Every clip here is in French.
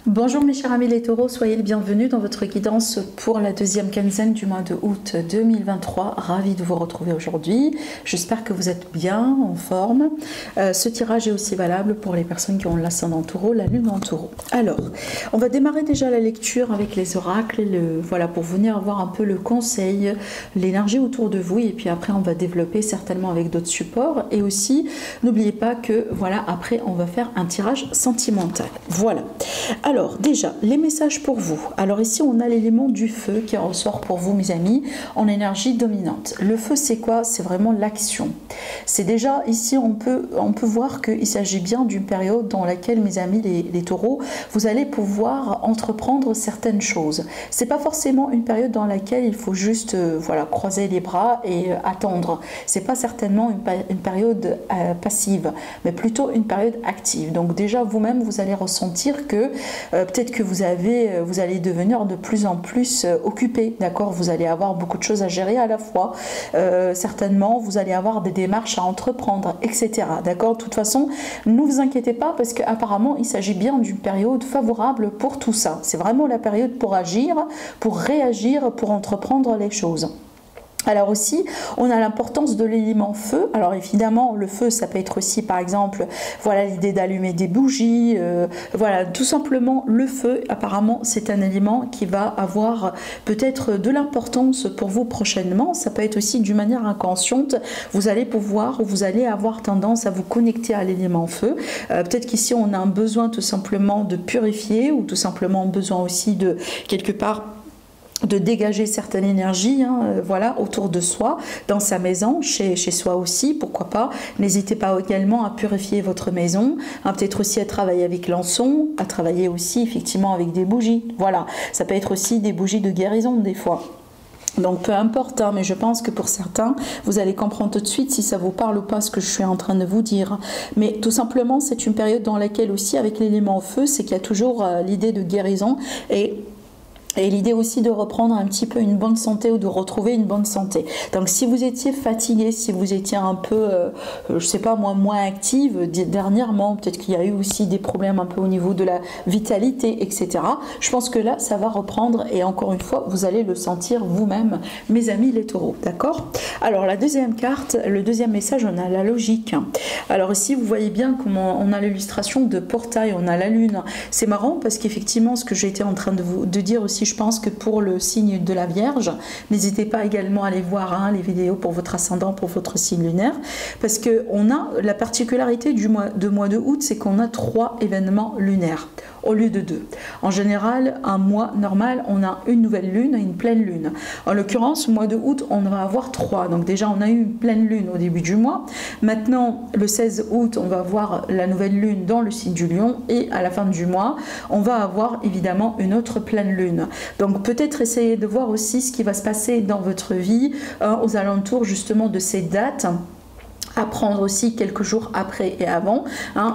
Bonjour mes chers amis les taureaux, soyez les bienvenus dans votre guidance pour la deuxième quinzaine du mois de août 2023. Ravi de vous retrouver aujourd'hui. J'espère que vous êtes bien, en forme. Ce tirage est aussi valable pour les personnes qui ont l'ascendant taureau, la lune en taureau. Alors, on va démarrer déjà la lecture avec les oracles, voilà, pour venir avoir un peu le conseil, l'énergie autour de vous, et puis après on va développer certainement avec d'autres supports. Et aussi, n'oubliez pas que, voilà, après on va faire un tirage sentimental. Voilà. Alors déjà, les messages pour vous. Alors ici, on a l'élément du feu qui ressort pour vous, mes amis, en énergie dominante. Le feu, c'est quoi? C'est vraiment l'action. C'est déjà, ici, on peut voir qu'il s'agit bien d'une période dans laquelle, mes amis, les taureaux, vous allez pouvoir entreprendre certaines choses. C'est pas forcément une période dans laquelle il faut juste, voilà, croiser les bras et attendre. C'est pas certainement une période passive, mais plutôt une période active. Donc déjà, vous-même, vous allez ressentir que peut-être que vous allez devenir de plus en plus occupé, d'accord? Vous allez avoir beaucoup de choses à gérer à la fois. Certainement, vous allez avoir des démarches à entreprendre, etc. D'accord? De toute façon, ne vous inquiétez pas parce qu'apparemment, il s'agit bien d'une période favorable pour tout ça. C'est vraiment la période pour agir, pour réagir, pour entreprendre les choses. Alors aussi, on a l'importance de l'élément feu. Alors évidemment, le feu, ça peut être aussi, par exemple, voilà, l'idée d'allumer des bougies. Voilà, tout simplement, le feu, apparemment, c'est un élément qui va avoir peut-être de l'importance pour vous prochainement. Ça peut être aussi d'une manière inconsciente. Vous allez pouvoir, vous allez avoir tendance à vous connecter à l'élément feu. Peut-être qu'ici, on a un besoin tout simplement de purifier ou tout simplement besoin aussi de, quelque part, de dégager certaines énergies, voilà, autour de soi, dans sa maison, chez soi aussi, pourquoi pas. N'hésitez pas également à purifier votre maison, peut-être aussi à travailler avec l'encens, à travailler aussi effectivement avec des bougies. Voilà, ça peut être aussi des bougies de guérison des fois. Donc peu importe, mais je pense que pour certains, vous allez comprendre tout de suite si ça vous parle ou pas ce que je suis en train de vous dire. Mais tout simplement, c'est une période dans laquelle aussi, avec l'élément feu, c'est qu'il y a toujours l'idée de guérison et l'idée aussi de reprendre un petit peu une bonne santé ou de retrouver une bonne santé. Donc si vous étiez fatigué, si vous étiez un peu, je sais pas moi, moins active dernièrement, peut-être qu'il y a eu aussi des problèmes un peu au niveau de la vitalité, etc. Je pense que là, ça va reprendre et encore une fois, vous allez le sentir vous-même, mes amis les taureaux, d'accord? Alors la deuxième carte, le deuxième message, on a la logique. Alors ici, vous voyez bien comment on a l'illustration de portail, on a la lune. C'est marrant parce qu'effectivement, ce que j'étais en train de dire aussi, je pense que pour le signe de la Vierge, n'hésitez pas également à aller voir les vidéos pour votre ascendant, pour votre signe lunaire, parce qu'on a la particularité du mois de août, c'est qu'on a 3 événements lunaires au lieu de 2. En général, un mois normal, on a une nouvelle lune et une pleine lune. En l'occurrence, au mois de août, on va avoir 3. Donc déjà, on a eu une pleine lune au début du mois. Maintenant, le 16 août, on va avoir la nouvelle lune dans le signe du Lion. Et à la fin du mois, on va avoir évidemment une autre pleine lune. Donc peut-être essayer de voir aussi ce qui va se passer dans votre vie aux alentours justement de ces dates. À prendre aussi quelques jours après et avant,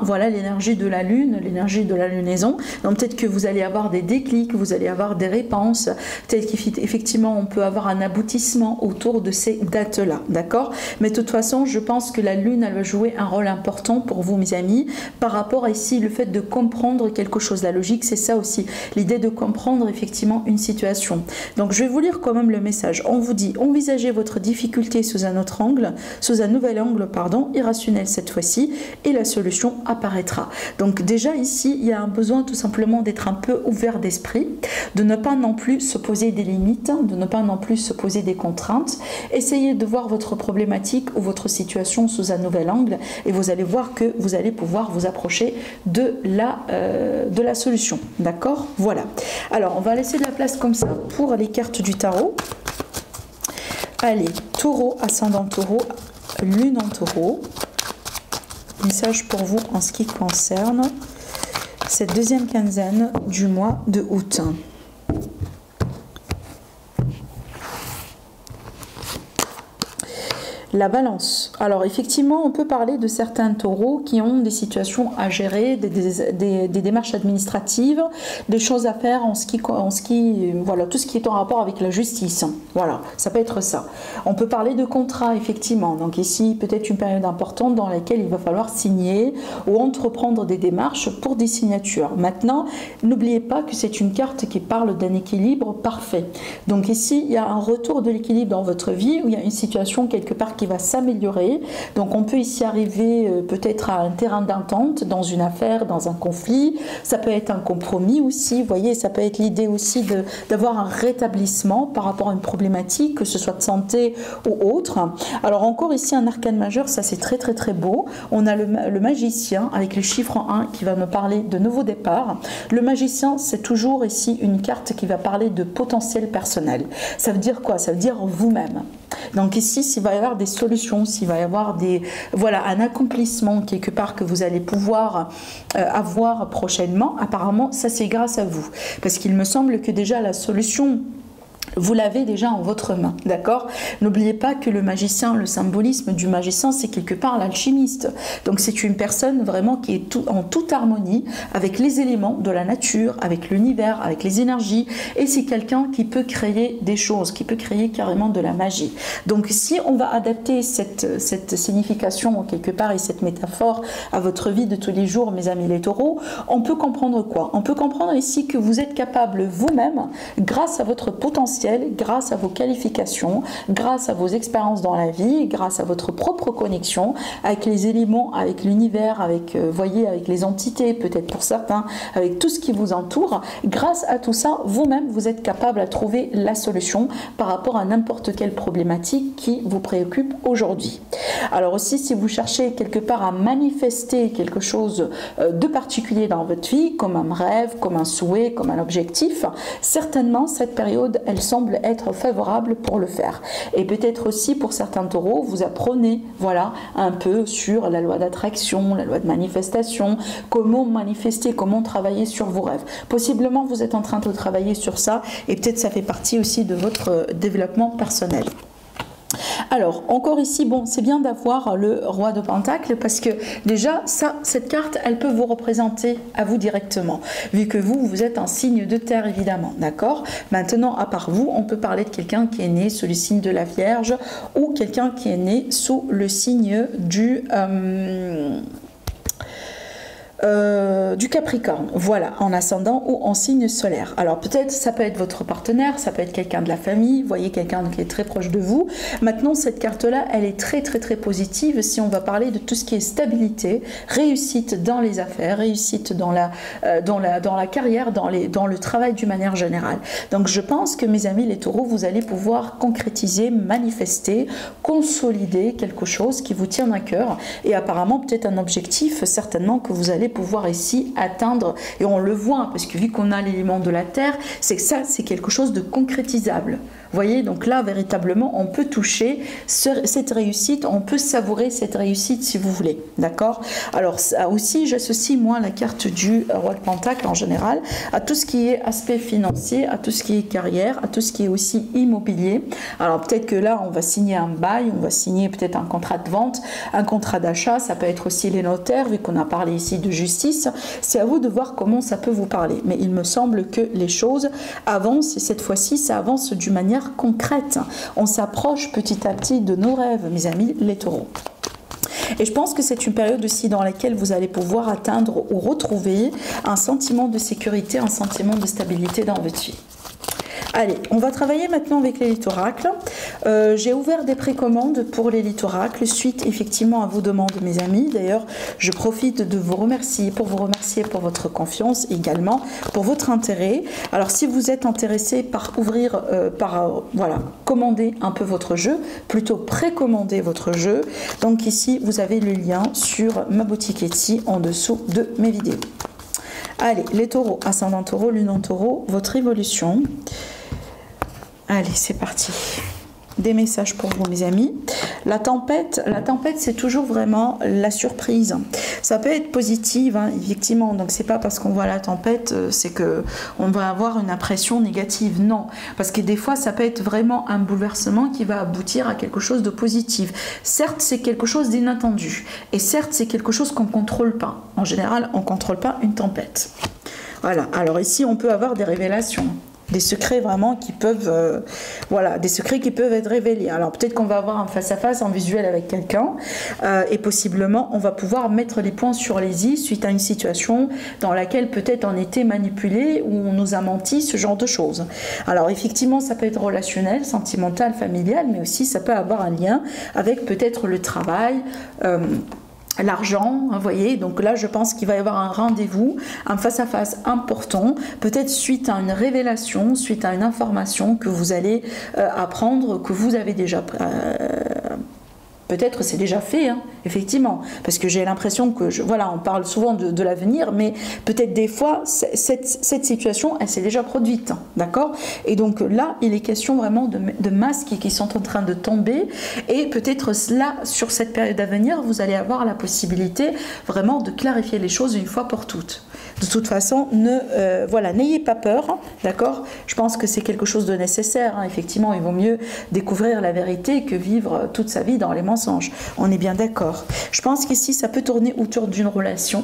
voilà l'énergie de la lune, l'énergie de la lunaison. Donc peut-être que vous allez avoir des déclics, vous allez avoir des réponses, peut-être qu'effectivement on peut avoir un aboutissement autour de ces dates-là, d'accord? Mais de toute façon, je pense que la lune, elle va jouer un rôle important pour vous, mes amis, par rapport à ici le fait de comprendre quelque chose. La logique, c'est ça aussi, l'idée de comprendre effectivement une situation. Donc je vais vous lire quand même le message. On vous dit, envisagez votre difficulté sous un autre angle, sous un nouvel angle, irrationnel cette fois-ci, et la solution apparaîtra. Donc déjà ici, il y a un besoin tout simplement d'être un peu ouvert d'esprit, de ne pas non plus se poser des limites, de ne pas non plus se poser des contraintes. Essayez de voir votre problématique ou votre situation sous un nouvel angle et vous allez voir que vous allez pouvoir vous approcher de la solution. D'accord? Voilà. Alors, on va laisser de la place comme ça pour les cartes du tarot. Allez, taureau, ascendant taureau, lune en taureau. Message pour vous en ce qui concerne cette deuxième quinzaine du mois de août. La balance. Alors effectivement, on peut parler de certains taureaux qui ont des situations à gérer, des démarches administratives, des choses à faire voilà, tout ce qui est en rapport avec la justice. Voilà, ça peut être ça. On peut parler de contrat, effectivement. Donc ici, peut-être une période importante dans laquelle il va falloir signer ou entreprendre des démarches pour des signatures. Maintenant, n'oubliez pas que c'est une carte qui parle d'un équilibre parfait. Donc ici, il y a un retour de l'équilibre dans votre vie où il y a une situation quelque part qui va s'améliorer. Donc on peut ici arriver peut-être à un terrain d'entente dans une affaire, dans un conflit. Ça peut être un compromis aussi, vous voyez, ça peut être l'idée aussi d'avoir un rétablissement par rapport à une problématique, que ce soit de santé ou autre. Alors encore ici un arcane majeur, ça c'est très très très beau. On a le magicien avec le chiffre 1 qui va me parler de nouveau départ. Le magicien, c'est toujours ici une carte qui va parler de potentiel personnel. Ça veut dire quoi? Ça veut dire vous-même. Donc ici, s'il va y avoir des solutions, s'il va y avoir voilà, un accomplissement quelque part que vous allez pouvoir avoir prochainement, apparemment, ça c'est grâce à vous. Parce qu'il me semble que déjà la solution, vous l'avez déjà en votre main, d'accord? N'oubliez pas que le magicien, le symbolisme du magicien, c'est quelque part l'alchimiste. Donc c'est une personne vraiment qui est en toute harmonie avec les éléments de la nature, avec l'univers, avec les énergies. Et c'est quelqu'un qui peut créer des choses, qui peut créer carrément de la magie. Donc si on va adapter cette signification quelque part et cette métaphore à votre vie de tous les jours, mes amis les taureaux, on peut comprendre quoi? On peut comprendre ici que vous êtes capable vous-même, grâce à votre potentiel, grâce à vos qualifications, grâce à vos expériences dans la vie, grâce à votre propre connexion avec les éléments, avec l'univers, avec, voyez, avec les entités, peut-être pour certains, avec tout ce qui vous entoure. Grâce à tout ça, vous-même, vous êtes capable à trouver la solution par rapport à n'importe quelle problématique qui vous préoccupe aujourd'hui. Alors aussi, si vous cherchez quelque part à manifester quelque chose de particulier dans votre vie, comme un rêve, comme un souhait, comme un objectif, certainement cette période, elle semble être favorable pour le faire. Et peut-être aussi pour certains taureaux, vous apprenez voilà, un peu sur la loi d'attraction, la loi de manifestation, comment manifester, comment travailler sur vos rêves. Possiblement, vous êtes en train de travailler sur ça et peut-être ça fait partie aussi de votre développement personnel. Alors, encore ici, bon, c'est bien d'avoir le roi de Pentacle parce que déjà, cette carte, elle peut vous représenter à vous directement, vu que vous êtes un signe de terre, évidemment, d'accord? Maintenant, à part vous, on peut parler de quelqu'un qui est né sous le signe de la Vierge ou quelqu'un qui est né sous le signe du Capricorne, voilà, en ascendant ou en signe solaire. Alors peut-être ça peut être votre partenaire, ça peut être quelqu'un de la famille, vous voyez, quelqu'un qui est très proche de vous. Maintenant cette carte là, elle est très très très positive si on va parler de tout ce qui est stabilité, réussite dans les affaires, réussite dans la carrière, dans le travail d'une manière générale. Donc je pense que mes amis les taureaux, vous allez pouvoir concrétiser, manifester, consolider quelque chose qui vous tient à cœur et apparemment peut-être un objectif certainement que vous allez pouvoir ici atteindre, et on le voit parce que vu qu'on a l'élément de la terre, c'est que ça c'est quelque chose de concrétisable. Vous voyez, donc là véritablement on peut toucher cette réussite, on peut savourer cette réussite si vous voulez, d'accord? Alors ça aussi, j'associe moi la carte du roi de Pentacle en général à tout ce qui est aspect financier, à tout ce qui est carrière, à tout ce qui est aussi immobilier. Alors peut-être que là on va signer un bail, on va signer peut-être un contrat de vente, un contrat d'achat, ça peut être aussi les notaires vu qu'on a parlé ici de justice. C'est à vous de voir comment ça peut vous parler, mais il me semble que les choses avancent et cette fois-ci ça avance d'une manière concrète. On s'approche petit à petit de nos rêves, mes amis les taureaux. Et je pense que c'est une période aussi dans laquelle vous allez pouvoir atteindre ou retrouver un sentiment de sécurité, un sentiment de stabilité dans votre vie. Allez, on va travailler maintenant avec les littoracles. J'ai ouvert des précommandes pour les littoracles suite effectivement à vos demandes, mes amis. D'ailleurs, je profite de vous remercier pour votre confiance et également pour votre intérêt. Alors, si vous êtes intéressé par ouvrir, voilà, commander un peu votre jeu, plutôt précommander votre jeu. Donc ici, vous avez le lien sur ma boutique Etsy en dessous de mes vidéos. Allez, les taureaux, ascendant taureau, lune en taureau, votre évolution. Allez, c'est parti. des messages pour vous, mes amis. La tempête, c'est toujours vraiment la surprise. Ça peut être positive, hein, effectivement. Donc c'est pas parce qu'on voit la tempête, c'est que on va avoir une impression négative. Non, parce que des fois, ça peut être vraiment un bouleversement qui va aboutir à quelque chose de positif. Certes, c'est quelque chose d'inattendu, et certes, c'est quelque chose qu'on contrôle pas. En général, on contrôle pas une tempête. Voilà. Alors ici, on peut avoir des révélations. Des secrets vraiment qui peuvent, voilà, des secrets qui peuvent être révélés. Alors peut-être qu'on va avoir un face-à-face, en visuel avec quelqu'un, et possiblement on va pouvoir mettre les points sur les i suite à une situation dans laquelle peut-être on était manipulé ou on nous a menti, ce genre de choses. Alors effectivement, ça peut être relationnel, sentimental, familial, mais aussi ça peut avoir un lien avec peut-être le travail. L'argent, vous voyez, donc là je pense qu'il va y avoir un rendez-vous, un face-à-face important, peut-être suite à une révélation, suite à une information que vous allez apprendre, que vous avez déjà peut-être c'est déjà fait, hein, effectivement, parce que j'ai l'impression que, voilà, on parle souvent de l'avenir, mais peut-être des fois, cette situation, elle s'est déjà produite, hein, d'accord? Et donc là, il est question vraiment de masques qui sont en train de tomber, et peut-être là, sur cette période à venir, vous allez avoir la possibilité vraiment de clarifier les choses une fois pour toutes. De toute façon, voilà, n'ayez pas peur, hein, d'accord? Je pense que c'est quelque chose de nécessaire, hein, effectivement, il vaut mieux découvrir la vérité que vivre toute sa vie dans les mensonges. On est bien d'accord. Je pense qu'ici, ça peut tourner autour d'une relation.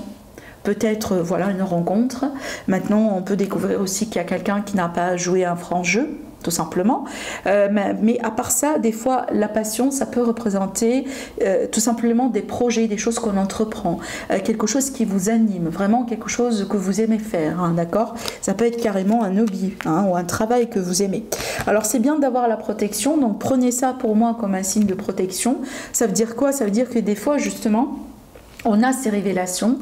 Peut-être, voilà, une rencontre. Maintenant, on peut découvrir aussi qu'il y a quelqu'un qui n'a pas joué un franc jeu, tout simplement. Mais à part ça, des fois, la passion, ça peut représenter tout simplement des projets, des choses qu'on entreprend, quelque chose qui vous anime, vraiment quelque chose que vous aimez faire, hein, d'accord? Ça peut être carrément un hobby, hein, ou un travail que vous aimez. Alors, c'est bien d'avoir la protection, donc prenez ça pour moi comme un signe de protection. Ça veut dire quoi? Ça veut dire que des fois, justement, on a ces révélations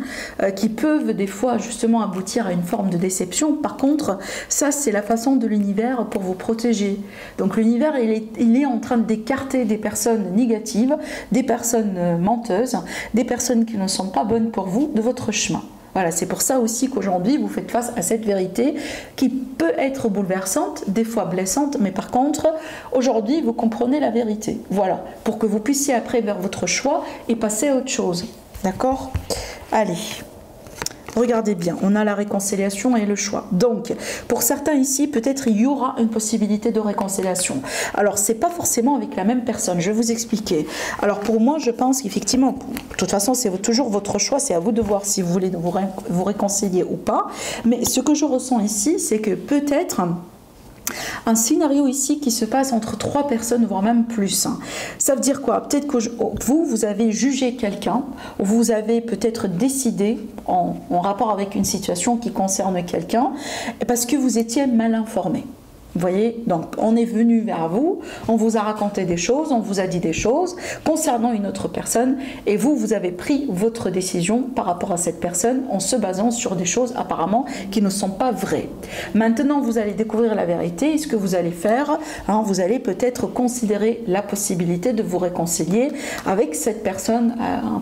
qui peuvent des fois justement aboutir à une forme de déception. Par contre, ça c'est la façon de l'univers pour vous protéger. Donc l'univers il est en train d'écarter des personnes négatives, des personnes menteuses, des personnes qui ne sont pas bonnes pour vous de votre chemin. Voilà, c'est pour ça aussi qu'aujourd'hui vous faites face à cette vérité qui peut être bouleversante, des fois blessante, mais par contre aujourd'hui vous comprenez la vérité. Voilà, pour que vous puissiez après vers votre choix et passer à autre chose. D'accord? Allez, regardez bien, on a la réconciliation et le choix. Donc, pour certains ici, peut-être il y aura une possibilité de réconciliation. Alors, c'est pas forcément avec la même personne, je vais vous expliquer. Alors, pour moi, je pense qu'effectivement, de toute façon, c'est toujours votre choix, c'est à vous de voir si vous voulez vous réconcilier ou pas. Mais ce que je ressens ici, c'est que peut-être un scénario ici qui se passe entre 3 personnes, voire même plus. Ça veut dire quoi? Peut-être que vous avez jugé quelqu'un, ou vous avez peut-être décidé en rapport avec une situation qui concerne quelqu'un, parce que vous étiez mal informé. Vous voyez, donc on est venu vers vous, on vous a raconté des choses, on vous a dit des choses concernant une autre personne, et vous avez pris votre décision par rapport à cette personne en se basant sur des choses apparemment qui ne sont pas vraies. Maintenant, vous allez découvrir la vérité, et ce que vous allez faire, hein, vous allez peut-être considérer la possibilité de vous réconcilier avec cette personne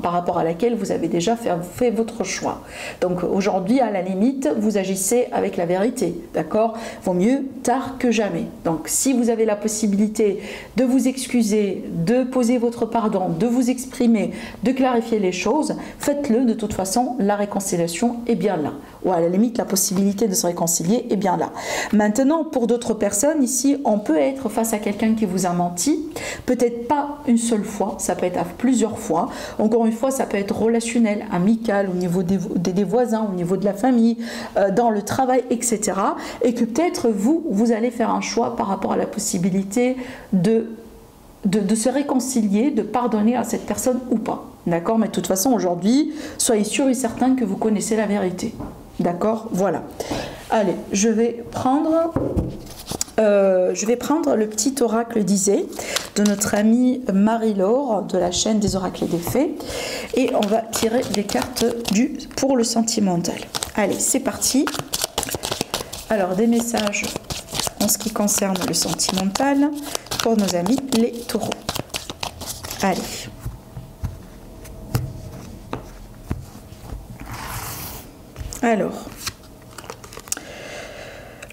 par rapport à laquelle vous avez déjà fait votre choix. Donc aujourd'hui, à la limite, vous agissez avec la vérité, d'accord? Vaut mieux tard que jamais. Donc si vous avez la possibilité de vous excuser, de poser votre pardon, de vous exprimer, de clarifier les choses, faites-le. De toute façon, la réconciliation est bien là, ou à la limite la possibilité de se réconcilier est bien là. Maintenant, pour d'autres personnes ici, on peut être face à quelqu'un qui vous a menti, peut-être pas une seule fois, ça peut être à plusieurs fois. Encore une fois, ça peut être relationnel, amical, au niveau des voisins, au niveau de la famille, dans le travail, etc. Et que peut-être vous allez faire un choix par rapport à la possibilité de se réconcilier, de pardonner à cette personne ou pas. D'accord? Mais de toute façon, aujourd'hui, soyez sûr et certain que vous connaissez la vérité. D'accord? Voilà. Allez, je vais prendre le petit oracle d'Isée de notre amie Marie-Laure de la chaîne des oracles et des fées, et on va tirer des cartes pour le sentimental. Allez, c'est parti. Alors, des messages en ce qui concerne le sentimental pour nos amis les taureaux. Allez. Alors,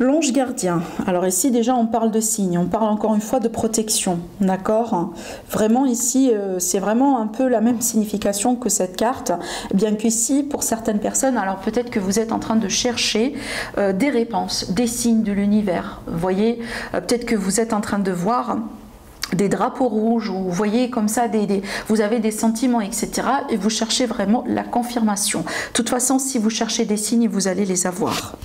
L'ange gardien. Alors ici déjà on parle de signes, on parle encore une fois de protection, d'accord? Vraiment ici c'est vraiment un peu la même signification que cette carte, bien qu'ici pour certaines personnes, alors peut-être que vous êtes en train de chercher des réponses, des signes de l'univers. Vous voyez, peut-être que vous êtes en train de voir des drapeaux rouges, ou vous voyez comme ça, vous avez des sentiments, etc. Et vous cherchez vraiment la confirmation. De toute façon, si vous cherchez des signes, vous allez les avoir.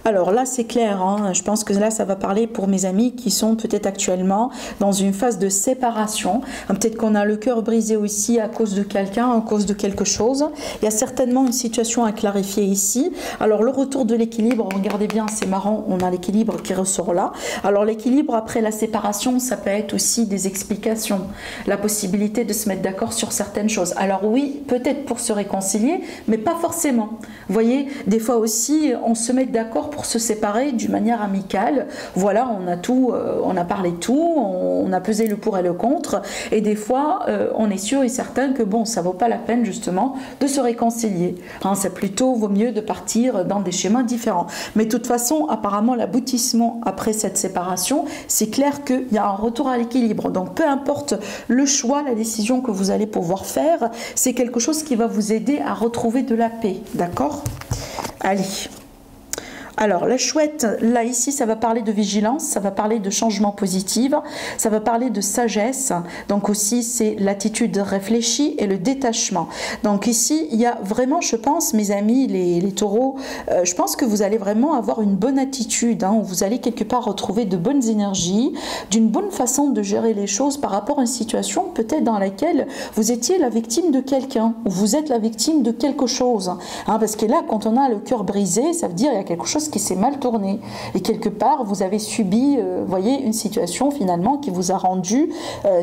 Alors là c'est clair, hein, je pense que là ça va parler pour mes amis qui sont peut-être actuellement dans une phase de séparation. Peut-être qu'on a le cœur brisé aussi à cause de quelqu'un, à cause de quelque chose. Il y a certainement une situation à clarifier ici. Alors le retour de l'équilibre, regardez bien, c'est marrant, on a l'équilibre qui ressort là. Alors l'équilibre après la séparation, ça peut être aussi des explications, la possibilité de se mettre d'accord sur certaines choses. Alors oui, peut-être pour se réconcilier, mais pas forcément. Vous voyez, des fois aussi on se met d'accord pour se séparer d'une manière amicale. Voilà, on a tout, on a parlé de tout, on a pesé le pour et le contre, et des fois on est sûr et certain que bon, ça vaut pas la peine justement de se réconcilier. Hein, c'est plutôt vaut mieux de partir dans des schémas différents. Mais de toute façon, apparemment l'aboutissement après cette séparation, c'est clair qu'il y a un retour à l'équilibre. Donc peu importe le choix, la décision que vous allez pouvoir faire, c'est quelque chose qui va vous aider à retrouver de la paix. D'accord? Allez. Alors la chouette, là ici ça va parler de vigilance, ça va parler de changement positif, ça va parler de sagesse, donc aussi c'est l'attitude réfléchie et le détachement. Donc ici il y a vraiment, je pense mes amis les taureaux, je pense que vous allez vraiment avoir une bonne attitude, hein, où vous allez quelque part retrouver de bonnes énergies, d'une bonne façon de gérer les choses par rapport à une situation peut-être dans laquelle vous étiez la victime de quelqu'un, ou vous êtes la victime de quelque chose, hein, parce que là quand on a le cœur brisé, ça veut dire il y a quelque chose qui s'est mal tourné et quelque part vous avez subi voyez, une situation finalement qui vous a rendu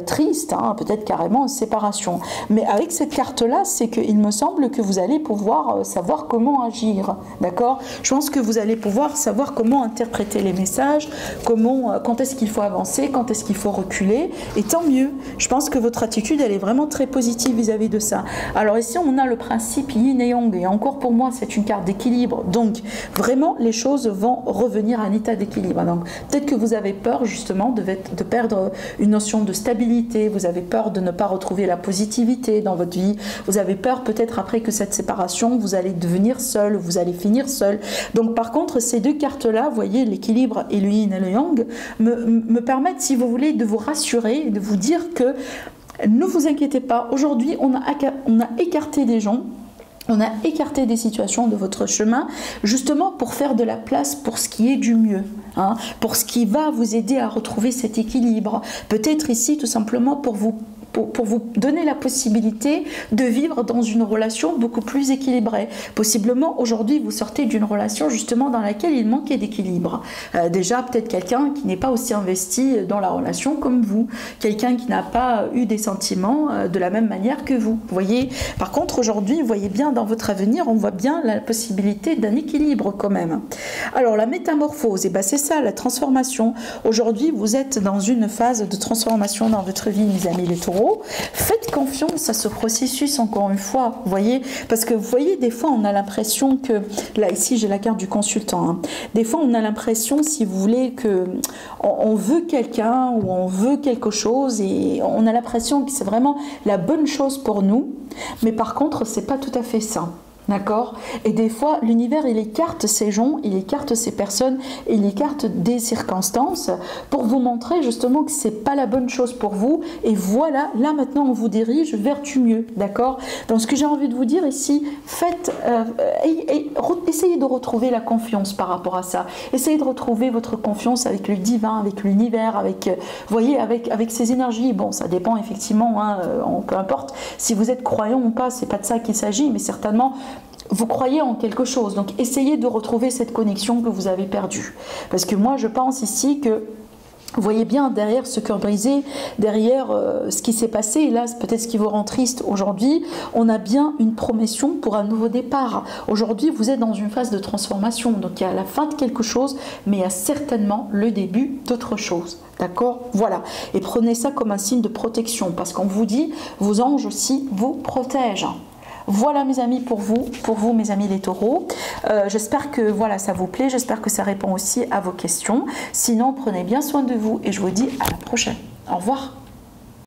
triste, hein, peut-être carrément une séparation. Mais avec cette carte là, c'est qu'il me semble que vous allez pouvoir savoir comment agir, d'accord? Je pense que vous allez pouvoir savoir comment interpréter les messages, comment, quand est-ce qu'il faut avancer, quand est-ce qu'il faut reculer, et tant mieux. Je pense que votre attitude elle est vraiment très positive vis-à-vis de ça. Alors ici on a le principe yin et yang, et encore pour moi c'est une carte d'équilibre, donc vraiment les choses vont revenir à un état d'équilibre. Donc peut-être que vous avez peur justement de perdre une notion de stabilité, vous avez peur de ne pas retrouver la positivité dans votre vie, vous avez peur peut-être après que cette séparation, vous allez devenir seul, vous allez finir seul. Donc par contre ces deux cartes-là, vous voyez l'équilibre et le yin et le yang, me permettent, si vous voulez, de vous rassurer et de vous dire que ne vous inquiétez pas, aujourd'hui on a écarté des gens, on a écarté des situations de votre chemin justement pour faire de la place pour ce qui est du mieux, hein, pour ce qui va vous aider à retrouver cet équilibre. Peut-être ici tout simplement pour vous donner la possibilité de vivre dans une relation beaucoup plus équilibrée. Possiblement aujourd'hui vous sortez d'une relation justement dans laquelle il manquait d'équilibre. Déjà peut-être quelqu'un qui n'est pas aussi investi dans la relation comme vous, quelqu'un qui n'a pas eu des sentiments de la même manière que vous. Vous voyez, par contre aujourd'hui vous voyez bien dans votre avenir, on voit bien la possibilité d'un équilibre quand même. Alors la métamorphose, et ben c'est ça la transformation. Aujourd'hui vous êtes dans une phase de transformation dans votre vie mes amis les taureaux. Faites confiance à ce processus encore une fois, vous voyez, parce que vous voyez des fois on a l'impression que, là ici j'ai la carte du consultant, hein, des fois on a l'impression si vous voulez que on veut quelqu'un ou on veut quelque chose et on a l'impression que c'est vraiment la bonne chose pour nous, mais par contre c'est pas tout à fait ça. D'accord? Et des fois, l'univers, il écarte ces gens, il écarte ces personnes, il écarte des circonstances pour vous montrer justement que c'est pas la bonne chose pour vous. Et voilà, là maintenant, on vous dirige vers du mieux. D'accord? Donc, ce que j'ai envie de vous dire ici, essayez de retrouver la confiance par rapport à ça. Essayez de retrouver votre confiance avec le divin, avec l'univers, avec, vous voyez, avec ces énergies. Bon, ça dépend effectivement, hein, peu importe si vous êtes croyant ou pas, c'est pas de ça qu'il s'agit, mais certainement, vous croyez en quelque chose, donc essayez de retrouver cette connexion que vous avez perdue. Parce que moi je pense ici que vous voyez bien derrière ce cœur brisé, derrière ce qui s'est passé, et là peut-être ce qui vous rend triste aujourd'hui, on a bien une promotion pour un nouveau départ. Aujourd'hui vous êtes dans une phase de transformation, donc il y a la fin de quelque chose, mais il y a certainement le début d'autre chose. D'accord? Voilà. Et prenez ça comme un signe de protection, parce qu'on vous dit, vos anges aussi vous protègent. Voilà mes amis pour vous mes amis les taureaux. J'espère que voilà, ça vous plaît, j'espère que ça répond aussi à vos questions. Sinon, prenez bien soin de vous et je vous dis à la prochaine. Au revoir.